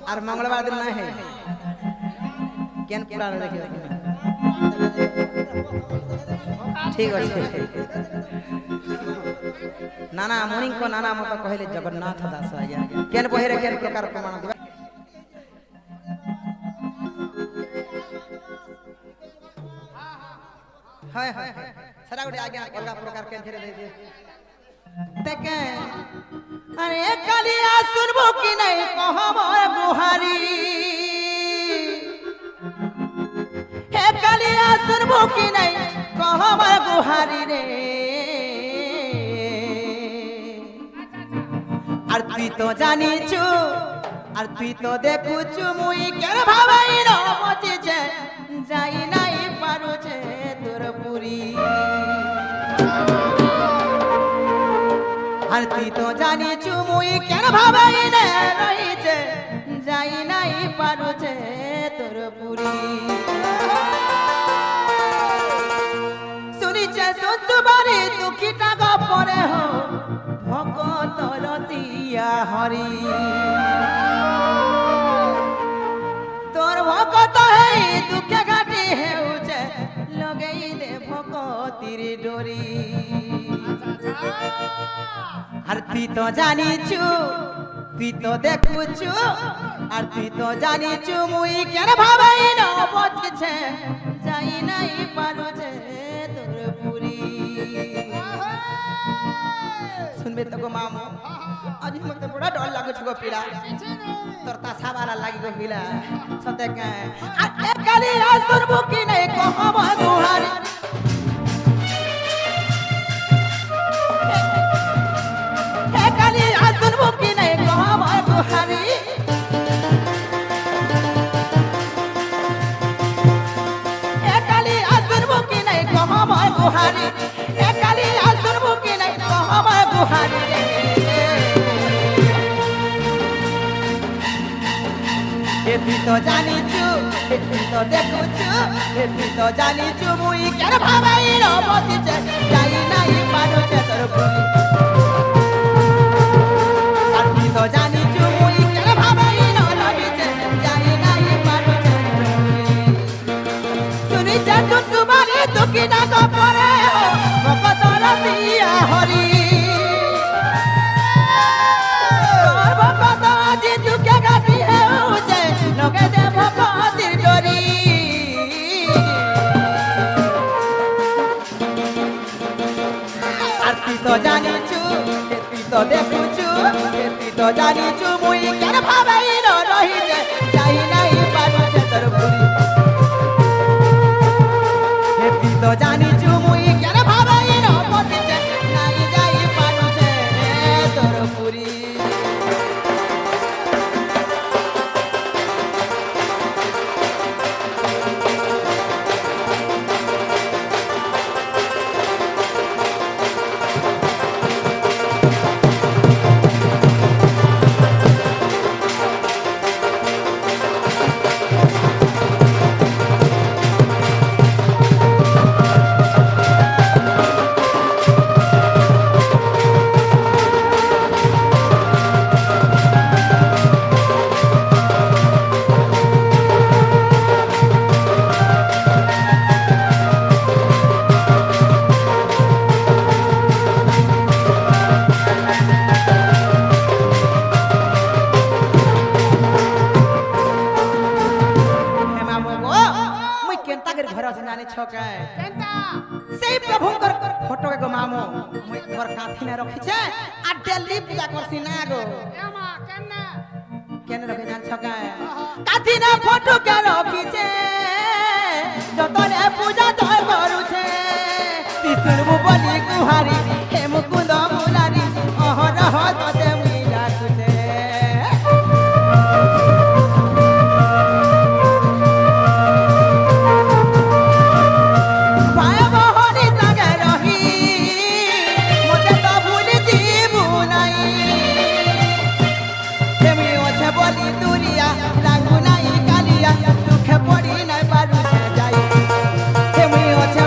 আর মঙ্গলবার দিন না है কেন পুরা দেখিও ঠিক আছে नाना मॉर्निंग को नाना मत कहले जगन्नाथ दास आज्ञा केन बहिरे केन प्रकार प्रमाण दिबा हाय हाय सारा गुडी आज्ञा अलगा प्रकार केन धीरे दे देखे अरे कालिया सुनबो कि नहीं कहबो गुहारी हे कालिया सुनबो कि नहीं कहबो गुहारी रे আর তুই তো জানিছু আর তুই তো দেখুছু মুই কেন ভাবাই ন মচিছে যাই নাই পারুছে তোর পুরি আর তুই তো জানিছু মুই কেন ভাবাই ন রহিছে যাই নাই পারুছে তোর পুরি শুনিছে সুসুবারে দুঃখিটা গপরে হো ভকত লতিয়া হরি তোর ভকত হেই দুঃখে ঘাটি হেউছে লগেই দে ভকতির ডরি আর তুই তো জানিছু তুই তো দেখুছু আর তুই তো জানিছু মুই কেন ভাবাই ন বচছে যাই নাই পারুছে তোর পুরি सुनबे तो मामू आज मते बड़ा डर लागो छगो पीला तोर ता सावाला लागि गो पीला सते के आ काली आसुरबो कि नहीं कहब गुहारी हे काली आसुरबो कि नहीं कहब गुहारी हे काली आसुरबो कि नहीं कहब गुहारी हे काली आसुरबो कि नहीं कहब गुहारी रे তুই তো জানিছু তুই তো দেখুছু তুই তো জানিছু মুই কেন ভাবাই র বসিছে যাই নাই পারুছে তোর পুরি আর তুই তো জানিছু মুই কেন ভাবাই র রহিছে যাই নাই পারুছে তোর পুরি শুনিছে সুসুবারে দুঃখী ডাক পরে ভকত লতিয়া হরি ভকত আজি দুঃখে ঘাটি হেউছে লগে দে ভকতির ডরি আর তুই তো জানিছু তুই তো দেখুছু তুই তো জানিছু মুই কেন ভাবাই ন রহিছে যাই নাই পারুছে তোর পুরি তুই তো জানিছু মুই কেন ভাবাই ন বসিছে নাই যাই পারুছে তোর পুরি সেই প্রভুঙ্কর ফটো গো মামু মই মোর কাঠিনে রখিছে আর ডেলি পূজা করছি না গো এমা কেন রখি জান ছকায় কাঠিনে ফটো কে রখিছে যতনে পূজা তোর করুছে তিসুরবু বলি গুহারি হে মুকুন্দ মুরারি অহরহ ততে মুই ডাকুছে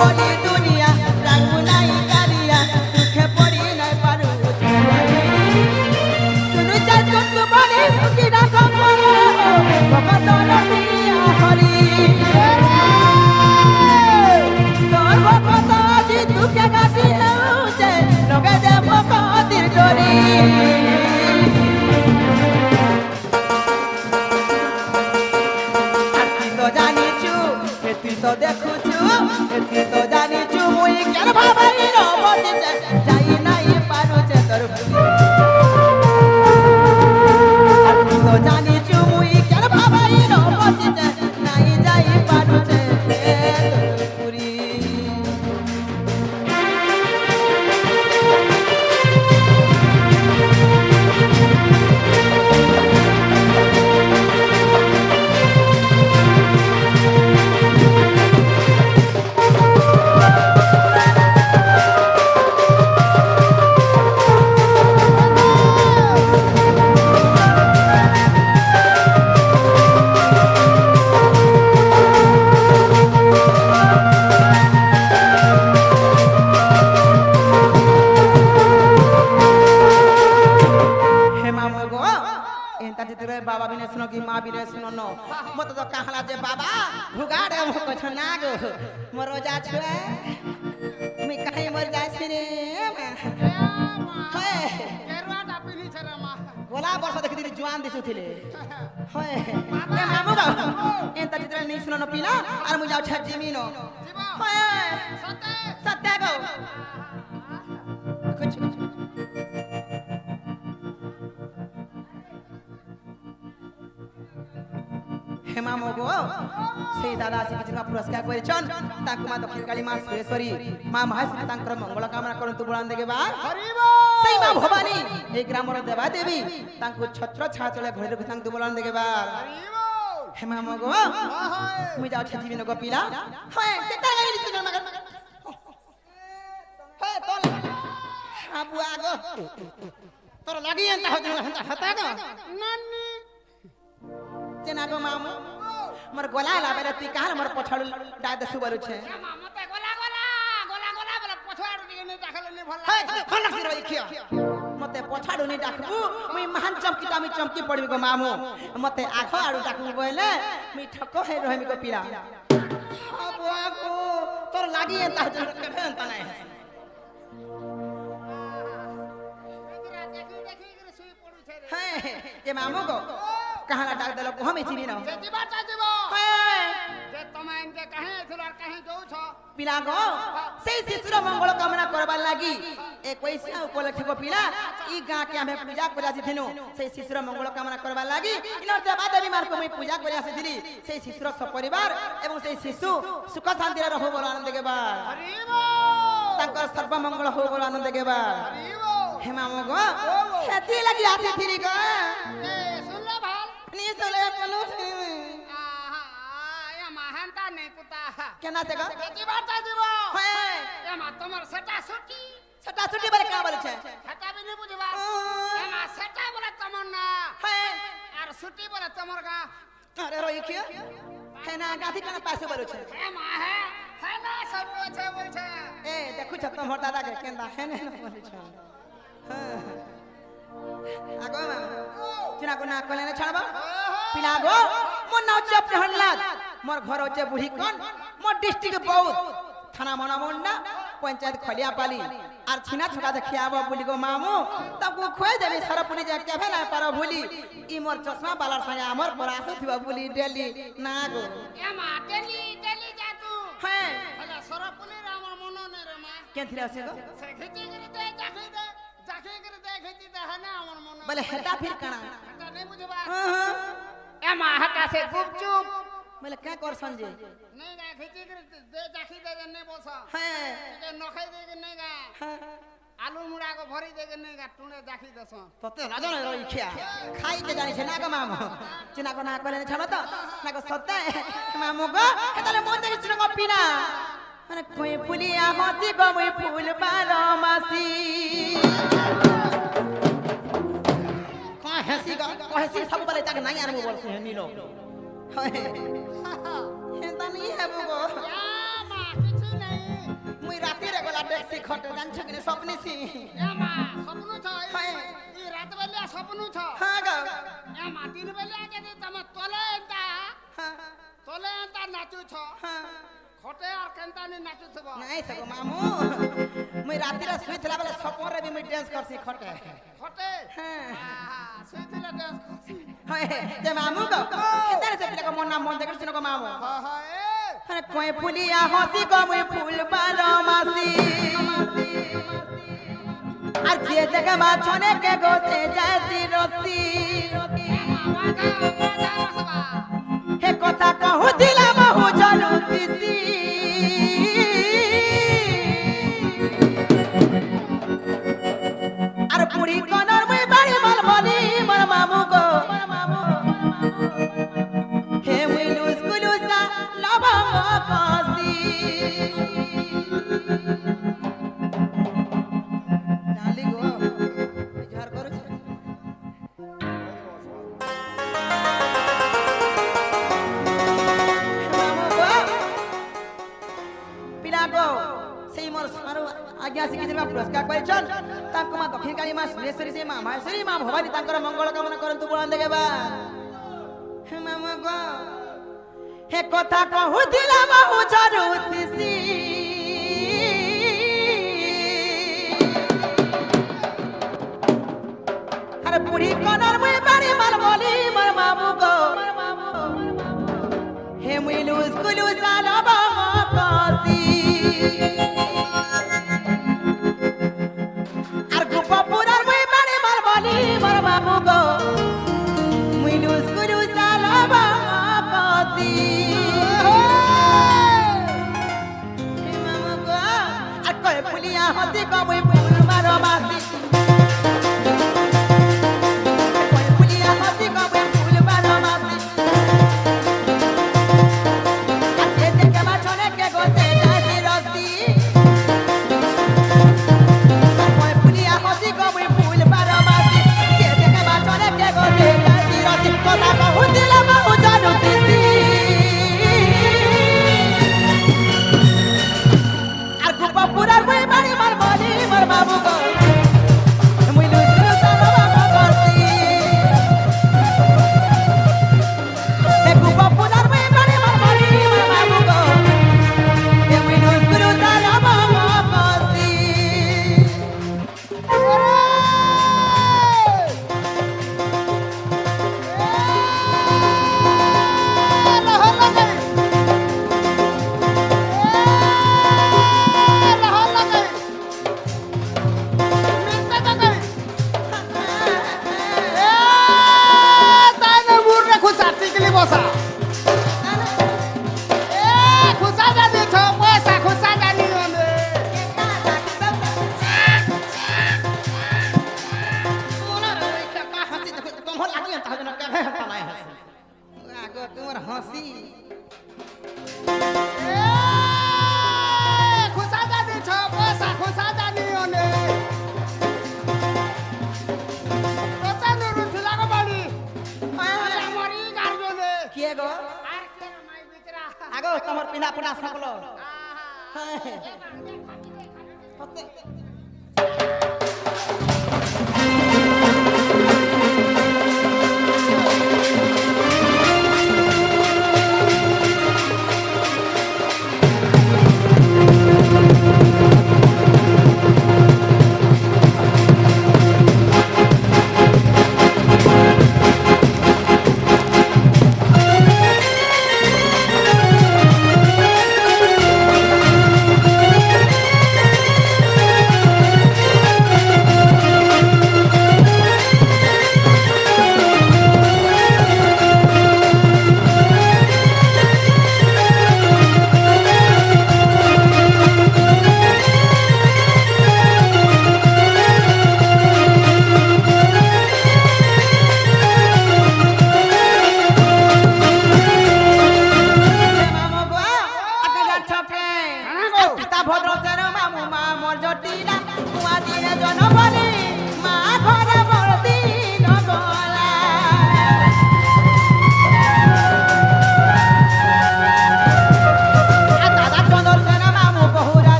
বলি দুনিয়া রাখবো নাই কালিয়া के गाती है उसे लगे दे मको दिल डोरी आती तो जानी चू एती तो देखू चू एती तो जानी चू मुई केन भाबाई रो बति जाई नाही पारू छे तोर आती तो जानी चू मुई केन भाबाई रो बति नाही जाई पारू छे पूरी बाबा भी सुनो कि माँ भी सुनो नो मत तो कहला जे बाबा भुगाड़े मो कछ ना गो मोर जा छुए मी कहीं मर जाय छी रे हे केरवा डापिनी छरे माँ बोला वर्ष देखि दिली जवान दिसु थिले हे ए मामू गो एंता चित्र नहीं सुनो नो पिला आर मु जाउ छ जिमिनो हे सत्य सत्य गो कुछ हेमा मोगो से दादा से किछमा पुरस्कार करिछन ताकु मा दक्षिण काली मा सुरेश्वरी मा महाश्री तांकर मंगल कामना करंतु बुलान देगे बा हरिबो सेई मा भवानी ए ग्रामर देवा देवी तांकु छत्र छाचले घरे तांकु बुलान देगे बा हरिबो हेमा मोगो मुई जाउ छथि बिनो गोपिला हे केता गाली तिन मगर हे तोल आबु आगो तोर लागि एंता हता गो नन्नी तेना गो मामू मोर गोला लाबे ती काहर मोर पछाड़ डाद सुबरु छे मते गोला गोला गोला गोला बोले पछाड़ नि डाखले नि भल लागे खलक सिर इखिया मते पछाड़ नि डाखबु मुई महान चमकीटा मी चमकी पड़बी गो मामू मते आखो आडू डाखबु बोले मी ठको हे रहमी गो पीरा अबुआ को तोर लागि एता केबे एता नै हे जे मामू को कहां डाक देलो को हम इचिनी न जे जीवा चा जीवो जे तमे इनके कहे थुल और कहे जाउ छ पिला गो सेई शिशुर मंगल कामना करबा लागी ए पैसा उपलक्ष्य को पिला ई गां के हमें पूजा करा सिथिनु सेई शिशुर मंगल कामना करबा लागी इनर देवा देवी मार को मैं पूजा करिया सिथिली सेई शिशुर सब परिवार एवं सेई शिशु सुख शांति रे रहबो आनंद के बा हरिबो तांकर सर्व मंगल हो बोल आनंद के बा हरिबो हेमा मगो खेती लगी आती फिरी गो ए सुन ले भाल नी सुले पनु आहा या महानता नहीं पुता केना से गो की बात जीवो हे ए मा तमर सेटा सुटी बरे का बोले छे सेटा भी नहीं बुझबा ए मा सेटा बोले तमर ना हे आर सुटी बोले तमर का अरे रोई के है ना गाथी कना पासे बोले छे ए मा है ना सब छे बोल छे ए देखु छ तमर दादा के केंदा है ने बोले छे आगो चिना को ना कोले ने छाड़बा पिला गो मोर नाउ चे प्रहलाद मोर घर होचे बुढ़ी कोन मोर डिस्ट्रिक्ट बहुत थाना मना मोंडा पंचायत खलिया पाली आर छिना छका देखियाबो बुली गो मामू तब को खोय देबे सरपुनी जे केभे ना पारो भूली ई मोर चश्मा बालार संगे हमर परासो थिबा बुली डेली ना गो ए मा डेली जा तू हे हला सरपुनी रे हमर मनो ने रे मा के थिरा से गो से खेती करे दे जाके करे दे खेती दे है ना हमर मनो बोले हेटा फिर कणा हेटा नहीं बुझबा ए मा हटा से गुपचुप बोले क्या कर संजे नहीं गा खेती करे दे जाके दे नहीं बोसा हैं के नखै दे के नहीं गा आलू मुड़ा को भरी दे के नहीं गा टुने जाके देसो तते राजन रही खिया खाई के जानी छे ना गो मामू चिना को ना कोले छाड़ो तो ना को सत्ता मामू गो एतले मन दे चिना को पीना अरे कोई फुलिया होती गो मोई फूल बारो मासी को हसी गो को हसी सब बोले तक नहीं आर मु बोल से नीलो हे हेता नहीं है गो या मा किछु नहीं मुई राती रे गोला टैक्सी खट जान छ कि सपनी सी या मा सपनु छ ई रात बेला सपनु छ हां गो या मा दिन बेला जदी तम तोले एंता नाचू छ हां खोटे और केंता ने नाचू छबो नहीं सगो मामू राती रे सुई थला बेले सपन रे भी मैं डांस करसी खटे खटे हां सुई थला डांस करसी हाय जे मामू को किधर से पिला को मन नाम मन देकर सुनो को मामू हां हां अरे कोई फुलिया हंसी को मैं फूल बारो मासी आज ये जगह मा छोने के गोसे जैसी रोसी हे कोता कहू दिला महू चलू दिसी अरे पूरी कोनर में बड़ी मल बोली मर मामू को हे मुलुस कुलुसा लबंग कासी डाली गो विचार करू छे मामू को पिला को सेई मोर मारो आज्ञा शिखिथिबा पुरस्कार परिचन तांको मा दक्षिण काली मा सुरेश्वरी से मा माहेश्वरी मा भवानी तांकर मंगल कामना करंतु बोलन देबा हे मामा गो हे कथा कहू दिला बहु जरुतिसी अरे पूरी कोनर में बड़ी माल बोली मर मामू गो हे मुलुस कुलुसा लबंग कासी हसी को मुई फूल मारो मासी कोई फुलिया हसी को मुई फूल मारो मासी अच्छे देखे मा छोने के गोसे जासी रसी कोई फुलिया हसी को मुई फूल मारो मासी अच्छे देखे मा छोने के गोसे जासी रसी कोता कहू दिला महू जानू दिसी আর গোপা পুরার বই বাড়ি মার বলি মার বাবু গো মুই লুজরু সারা বাবা করছি এ গোপা পুরার বই বাড়ি মার বলি মার বাবু গো এ মুই লুজরু সারা বাবা করছি বসা এ খুসা জানি ছ পয়সা খুসা জানি ওনে তোরা রে কা হাসি দেখো তোমার লাগি তা যেন কে হেতা নাই হাসি আগো তোমার হাসি এ খুসা জানি ছ পয়সা খুসা জানি ওনে কত নুরু থিলা গো বাড়ি আমারই গার্জনে কিয়ে গো আর কে মাই বিতরা আগো তোমার পিনা পুনা সকলো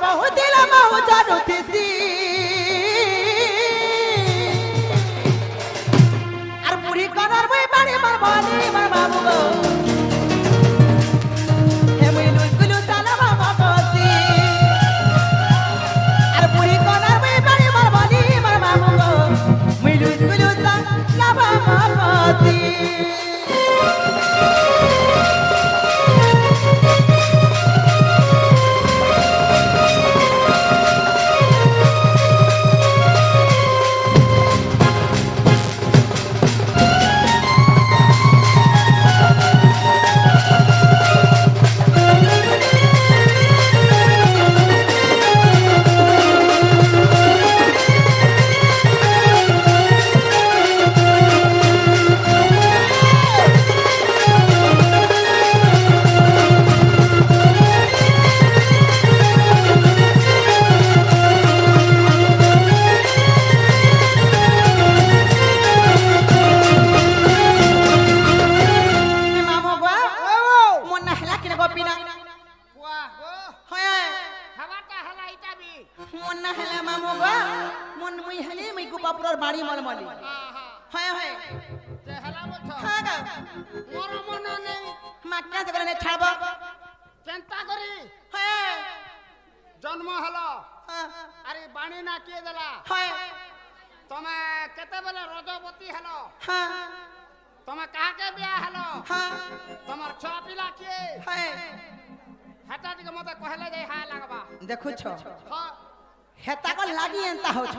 কহুতিলা মাহু জানুতিছি আর বুড়ি কনার মই বাড়ি মার বলি মার বাবু গো হে মই লুই গুলু তালা বাবা কতি আর বুড়ি কনার মই বাড়ি মার বলি মার বাবু গো মই লুই গুলু তালা বাবা কতি বাড়ি মলমলি হয় হয় যে হেলা বলছ হ্যাঁ গা মোর মন নেই মাক্কা জগলে নে ছাড়ব চিন্তা করি হয় জন্ম হলো আরে বাণী না কিয়ে দেলা হয় তুমি কেতেবেলে রজবতী হলো হ্যাঁ তুমি কাহাকে বিয়া হলো হ্যাঁ তোমার ছ পিলা কিয়ে হয় হেটা টিকে মতে কহলে যাই হা লাগবা দেখুছ হ্যাঁ হেতা কো লাগি এন্তা হউছ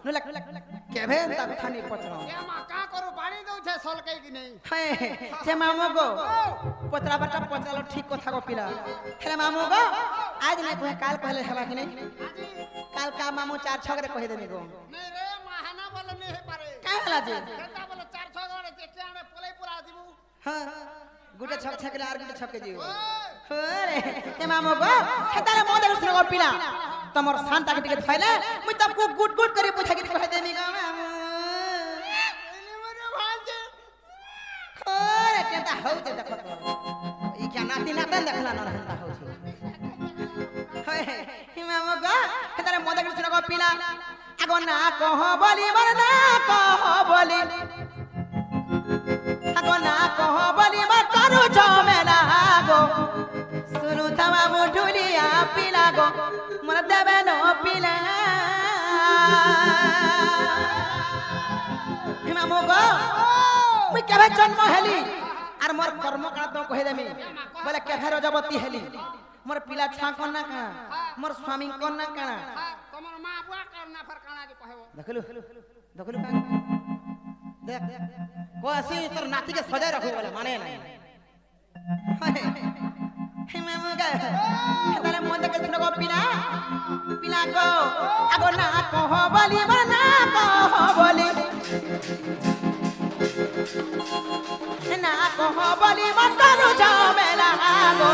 নলে কেভে এন্তা কথা নি পছর এ মা কা করু বাণী দউছে সলকাই কি নেই হয় যে মামু গো পতরা বাটা পচালো ঠিক কথা গো পিলা হেলে মামু গো আজ না কহে কাল কহলে হেবা কি নাই আজি কাল का मामू चार छगरे कहि देनी गो নেই রে মাহানা বলে নেই পারে काहे हला जे হেটা বলে চার ছ গড়ে যেতে আনে পলাই পুরা দিবু हां गुटे छक छकले आर गुटे छके जीव ওই अरे ए मामू गो हेतारे मोदे सुन गो पिला तमर शांता के टिके थैले मुई तब को गुट गुट करी पूछा के कहि देनी गो मामू এলি মরে ভাঁজে अरे केता हौ जे देखो तो ई क्या नाती नातन देखला न रहता हौ छी हे हे मामू गो हेतारे मोदे सुन गो पिला आगो ना कह बोली बर ना कह बोली आगो ना कह बोली बर करू झमेला गो सुनु थमा मुठुलिया पिला गो मोर देबे न पिला मामू गो मुई केबे जन्म हेली आर मोर कर्म काल तो कहि देमी बोले केभे रजबती हेली मोर पिला छा कोन ना काना मोर स्वामी कोन ना काना তোমার মা বুয়া কার না ফর কানা যে কহেবো देखलु देखलु का देख को असि तोर नाती के सजाय रखो बोले माने नहीं हे मामू गा तारे मोदे के सुनो पिला पिला को आगो ना कह बोली बना कह बोली ना कह बोली मत करू झमेला गो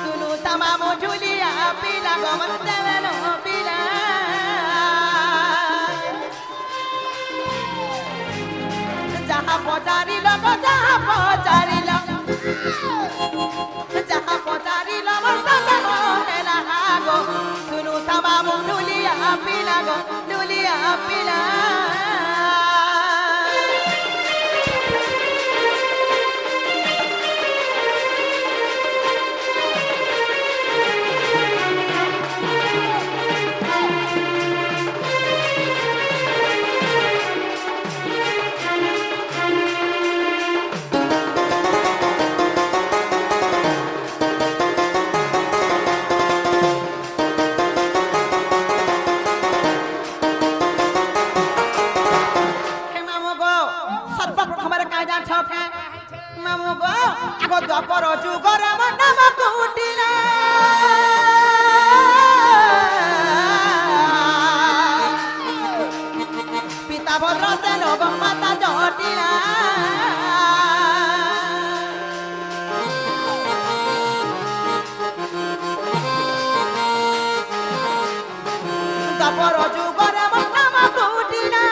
सुनु तमामो झुलिया पिला गो मन देवेलो पिला जहाँ पचारी लो जहाँ पचारी लो जहाँ पचारी लो मस्त होनेला गो सुनु तमामो झुलिया पिला गो झुलिया पिला मामू गो आगो द्वापर जुगर नाम कुटिला पिता भद्र सेन माता जटिला द्वापर जुगर नाम कुटिला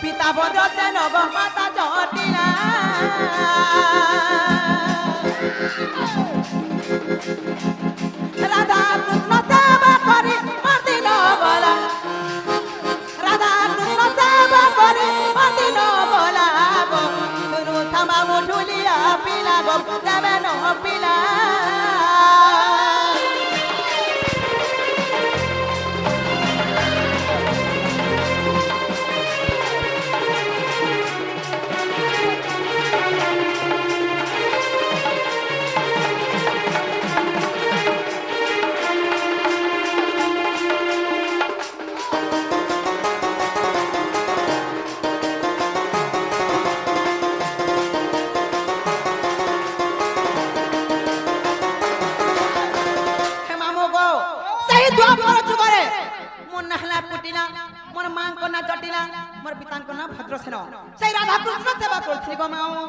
पिता भद्र सेन माता जटिला রাধা কৃষ্ণ সেবা করে মদিন বলা রাধা কৃষ্ণ সেবা করে মদিন বলা গো শুনু থামা মুঠুলিয়া পিলা গো দেবে ন পিলা मोर मां को ना जटिला मोर पिता को ना भद्रसेन से राधा कृष्ण सेवा करथि गो मामो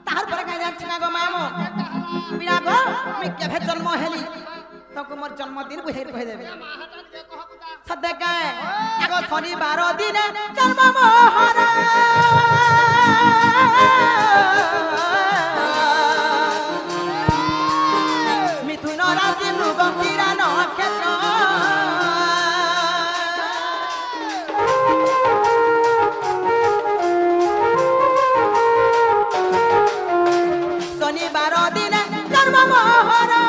तार पर का जाछ ना गो मामो बिना गो मैं केभे जन्म हेली तको मोर जन्मदिन बुहेर कहि देबे सदे का आगो शनिवार दिन जन्म मोहरा मिथुन राशि मृग कीरा नक्षत्र शनिवार दिन जन्म मोहरा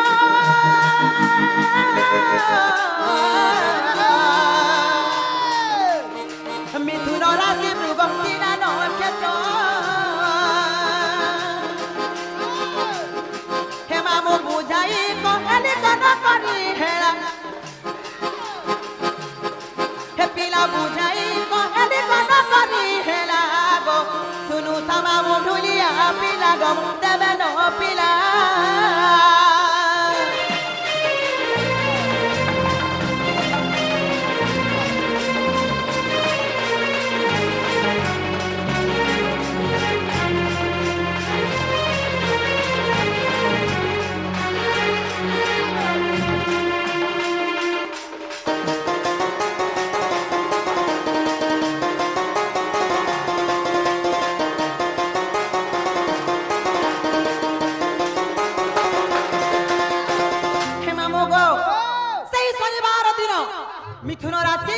मिथुन राशि मृग कीरा नक्षत्र हेमा मो बुझाई कहले कन करी हेला हे पिला बुझाई कहले कन करी हेला गो सुनु थामा मुठुलिया पिला गो देबे न पिला मिथुन राशि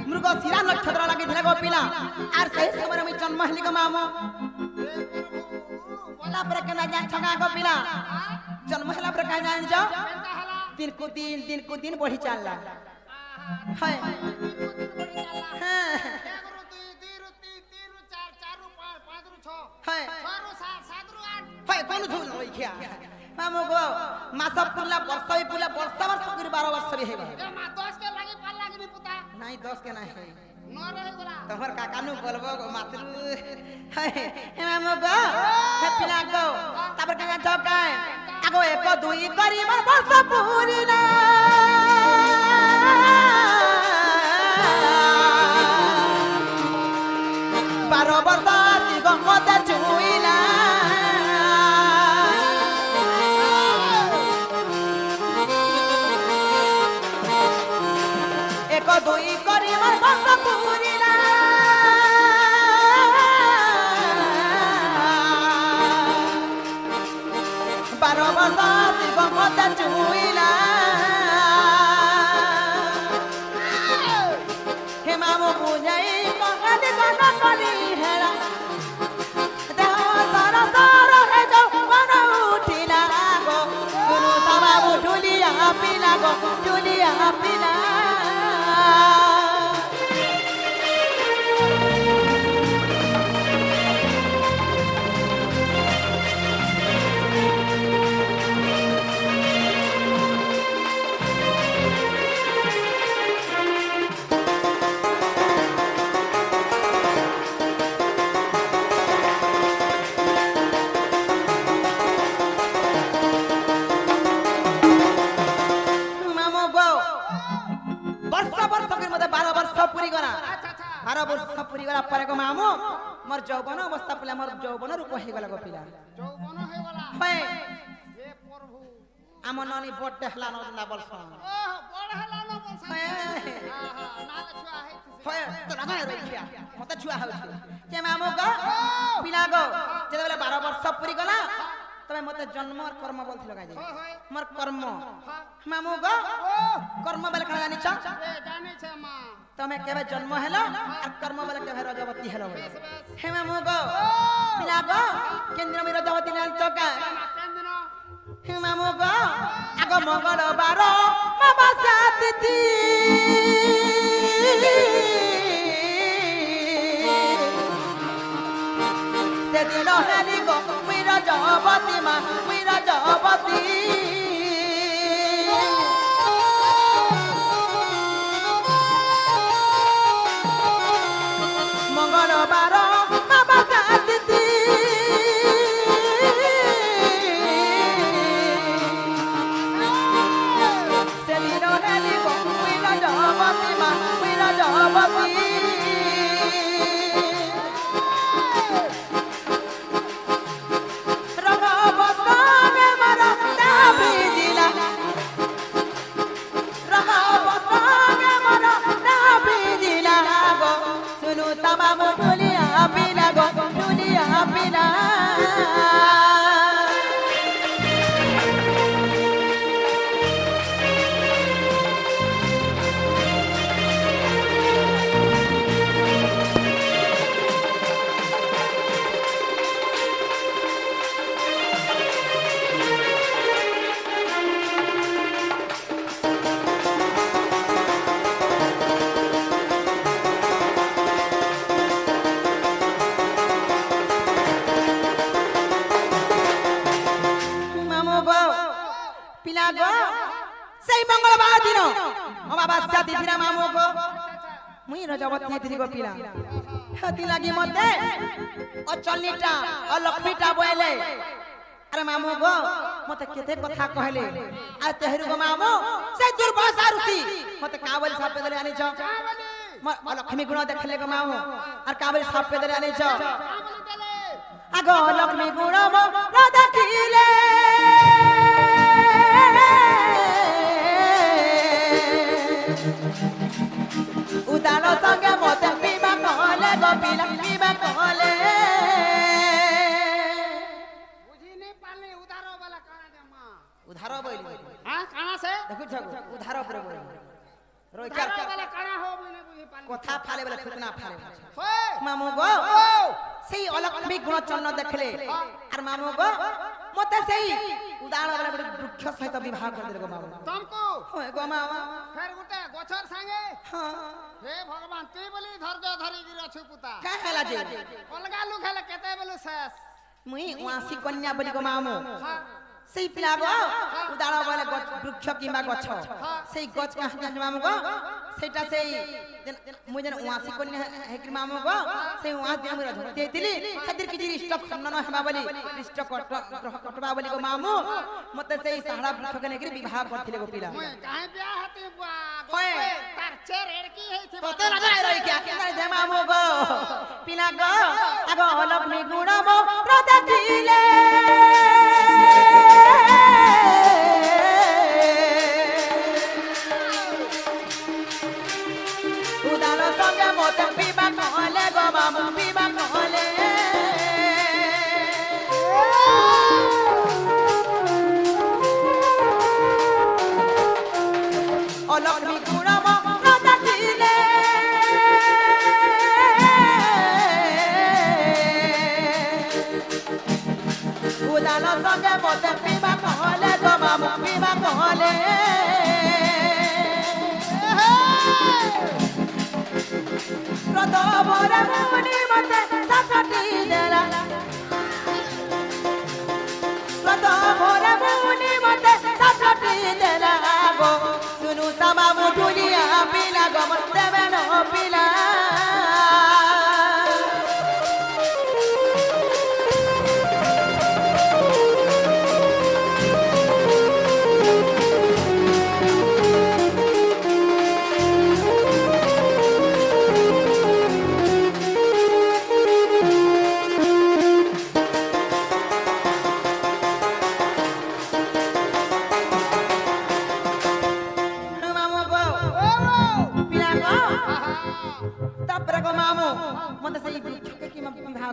मृग शिरा नक्षत्र लगी थे गो पिला आर सही समय में जन्म हली गो मामो बोला पर के ना जान छगा गो पिला जन्म हला पर का जान जो दिन को दिन बढ़ी चलला हाय हाय कोन धुल होई खिया मामो गो मास पुला वर्ष भी पुला वर्ष 12 वर्ष भी हे गो ए मा 10 के लागी पाल लागी नि पुता नहीं 10 के नहीं है न रहे गोला तोहर काका नु बोलबो गो मातृ हे मामो गो हे पिला गो तापर का जगाय आगो 1 2 करी मन वर्ष पूरी ना 12 वर्ष गो मते चुइला दुई करी मन बस पूरीला 12 वर्ष शिव मते चुइला हे मामो बुझाई कहले कन करी हेला देह सारा सारा हे जो मन उठिला गो सुनु तबा उठुलिया पिला गो चुलिया पिला पर को मामो मोर जौवन अवस्था पिला मोर जौवन रूप हे गला गो पिला जौवन हे गला हे हे प्रभु ଆମ ନନି ବଡ ହେଲା ନ ନା ବଲସନ୍ ଓହୋ ବଡ଼ ହେଲା ନ ବସ ହଏ ନାଲେ ଛୁଆ ହେଇଛି ହଏ ତ ରାମା ରହିଖିଆ ମତେ ଛୁଆ ହଉଛି ଯେ ମାମୁ ଗ ପିଲା ଗ ଯେତେବେଳେ 12 ବର୍ଷ ପୁରି ଗଲା ତମେ ମତେ ଜନ୍ମ আর কর্ম বলছিল কাজে মোর কর্ম মামু গ কর্ম বলে কাজ জানিছ এ জানিছে মা তুমি কেবে জন্ম হেলো আর কর্ম বলে কেবে রজবতী হেলো হে মামু গ পিলা গ কেন্দ্র মি রজবতী না চকা কেন্দিন হে মামু গ আগ মঙ্গলবার মাবাসা তিথি সেদিন হেলি গো মুই রজবতী মা মুই রজবতী মঙ্গলবার মাবাসা তিথি সেদিন হেলি গো মুই রজবতী মা মুই রজবতী পিলা গো সেই মঙ্গলবার দিন অমাবাস্যা তিথিরা মামু গো মুই রজবতী তিথি গো পিলা হেতি লাগি মতে অচল্লিটা অলক্ষ্মীটা বইলে আরে মামু গো মতে কেতে কথা কহলে আর তেহরু গো মামু সেই দুর্বাসা ঋষি মতে কাবল সাপ পেদলে আনিছ অলক্ষ্মী গুণ দেখলে গো মামু আর কাবল সাপ পেদলে আনিছ আগ লক্ষ্মী গুণ মো দেখিলে উদার সঙ্গে মতে বিবাহ কলে গোপিলা বিবাহ কলে বুঝিনি পারলি উদার বলে কানা দে মা উধার বইলি হ্যাঁ কানা সে দেখুছ উধার উপরে বইলি রই উদার চার বলে কানা হো বুঝি বুঝি পারলি কথা ফালে বলে ফুটনা ফালে হয় মামু গো সেই অলক্ষ্মী গুণচন্ন দেখলে আর মামু গো মতে সেই উদার বলে ଗୋଟେ বৃক্ষ সহিত বিবাহ করে গো মামু তমকু হয় গো মামা ফের গুটে গছর সঙ্গে হ্যাঁ হে ভগবান তুই বলি ধৈর্য ধরি গিরি অছু পুতা কা হেলা যে অলগা লুক হেলে কেতে বলে শেষ মুই ওয়াসি কন্যা বলি গো মামু হ্যাঁ সেই পিলা গো উদার বলে বৃক্ষ কিংবা গছ সেই গছ কাহিনী মামু গো সেটা সেই মুই যেন ওয়াসি কন্যা হেকি মামু গো সেই ওয়াস দিয়ে মুই রজবতী ହେଇଥିଲି সেদিন কিছু রিষ্ট খন্ডন হেবা বলি রিষ্ট কটবা বলি গো মামু মতে সেই সাহারা বৃক্ষকে নেকি বিবাহ করଥିଲେ গো পিলা মুই কাহে বিয়া হাতে বুয়া হয়। তার চের এড়কি হেইছে তোতে নজর রই কি আকে যে মামু গো পিলা গো আগ লক্ষ্মী গুণ মো দেখিলে উদার সঙ্গে মতে বিবাহ কলে গো মামু বিবাহ কলে অলক্ষ্মী গুণ মো দেখিলে উদার সঙ্গে মতে বিবাহ কলে গো মামু বিবাহ কলে প্রথমরে মুনি মতে সাতটি দেলা প্রথমরে মুনি মতে সাতটি দেলা গো শুনু তামামু দুনিয়া পিলা গো মতে বেন পিলা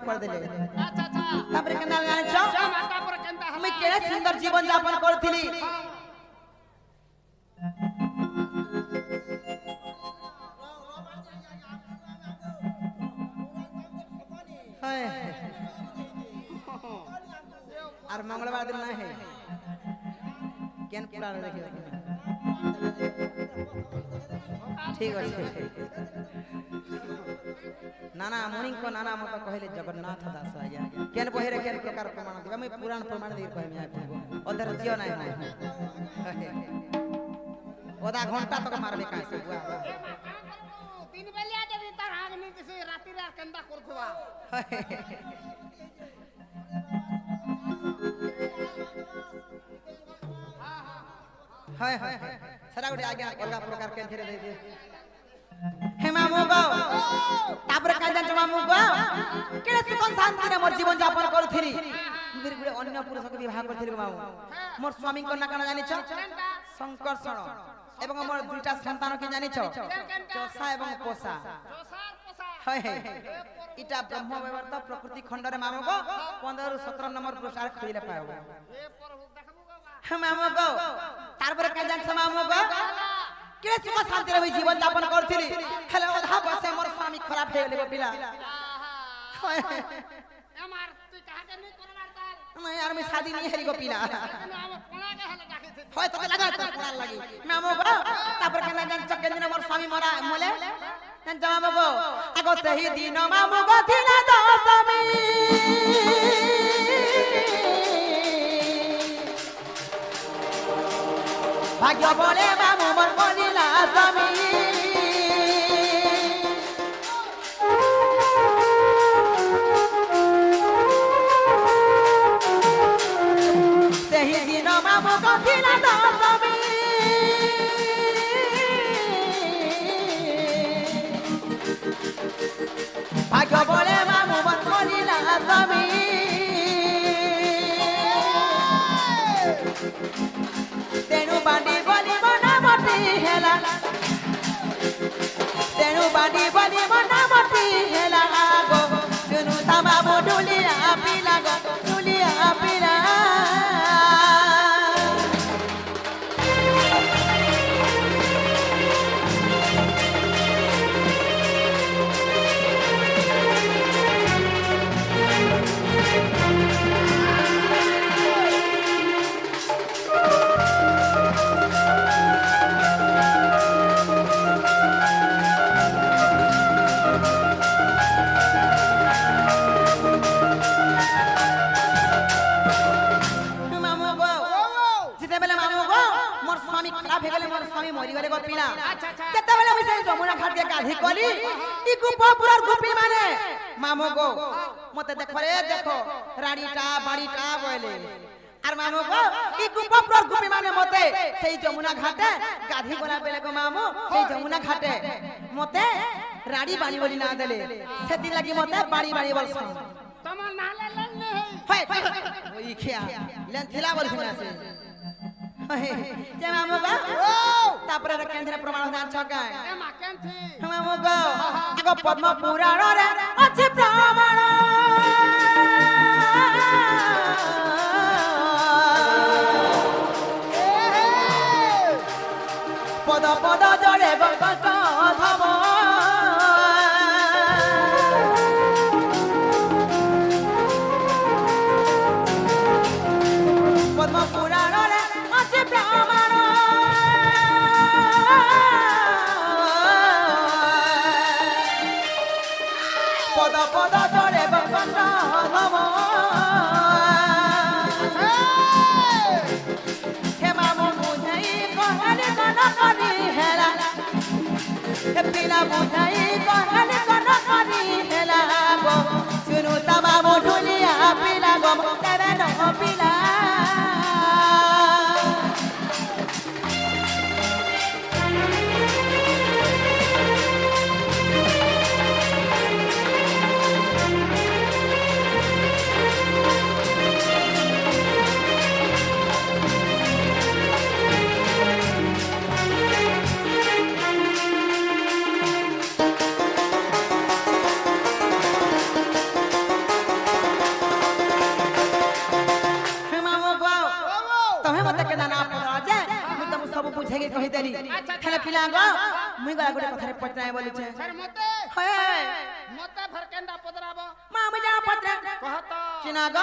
कर देले अच्छा अच्छा तापर केना जाने छ जा माता पर केनता मैं केड़े सुंदर जीवन यापन करथिली हाय और मंगलवार दिन ना है केन पूरा देखियो ठीक है नाना मुनि को नाना मत कहले जगन्नाथ दास आया केन बहिरे केन प्रकार प्रमाण दिबा मैं पुराण प्रमाण दे कहमे आपको अधर जियो नाही ओदा घंटा तक मारबे का से बुआ तीन बेलिया देवी तार हाग नी किसी राती रा केनता करथवा हाय हाय सरा गुडी आज्ञा अलगा प्रकार के धीरे दे हे मामू गो तापर का जान मामू गो केड़े सुखन शांति रे मोर जीवन यापन करथिरी फिर गुडे अन्य पुरुष के विवाह करथिरी मामू मोर स्वामी को ना काना जानि छ संकर्षण एवं मोर दुईटा संतान के जानि छ चोसा एवं पोसा हाय हाय इटा ब्रह्म व्यवर्त प्रकृति खंड रे मामू गो 15 रु 17 नंबर पुरस्कार खइले पाओ ए प्रभु देखबो गो हम मामू गो तारपर का जान मामू गो के सुख शांति रे जीवन यापन करथिली हेले ओधा बसे मोर स्वामी खराब हे गेले पिला हमार तू कहा के नहीं करणार ताल नहीं यार मैं शादी नहीं हरी गो पिला हम कोना के हले जाके थे होय तो लगा तो कोना लगी मैं मोगो तापर के ना जान चके दिन मोर स्वामी मोरा मोले जान जमा मोगो आगो सही दिन मा मोगो थिना दशमी भाग्य बोले मामू मोर बोलिला स्वामी सही दिन मामू गथिला दशमी भाग्य बोले मामू मोर बोलिला स्वामी तेनु बांडी बोली मना मती हेला तेनु बांडी बोली मना मती हेला गो सुनु तमा बुडुलिया पिला गो दुलिया पिला स्वामी मरी गले गो पिला केते बेले मुई से जमुना घाट के गाधी कली ई गुपपुरर गुपी माने मामो गो मते देखो रे देखो राडीटा बाडीटा बोले आर मामो गो ई गुपपुरर गुपी माने मते सेई जमुना घाटे गाधी गला बेले गो मामो सेई जमुना घाटे मते राडी बाणी बोली ना देले सेति लागि मते बाणी बाणी बोलस तमल नाले लन नहीं होय ओई खिया लेन थिला बोलसिना से जे मामू गो तापर रे केंद्र प्रमाण जान छका ए मा केनथी मामू गो आगो पद्म पुराण रे अछि प्रमाण पद पद जड़े गो कट धम पद्म पुराण रे अछि प्रमाण पद पद जड़े गो कट धम हे मामू बुझाई कहले कन करी हेला हे पिला बुझाई कहले कन करी हेला गो सुनु तमा मोढुलिया पिला गो तेरे न पिला ବୁଝେଇକି କହିଦେଲି ହେଲେ ପିଲାଙ୍କ ମୁଇଁ ଗଲା ଗୋଟେ କଥାରେ ପଚାରେ ବୋଲିଛେ ଫେର ମତେ ହେ ମତେ ଫେର କେନ୍ତା ପଦରାବ ମା ମୁଇଁ ଯା ପଚାରେ କହତ ଚିନାଗ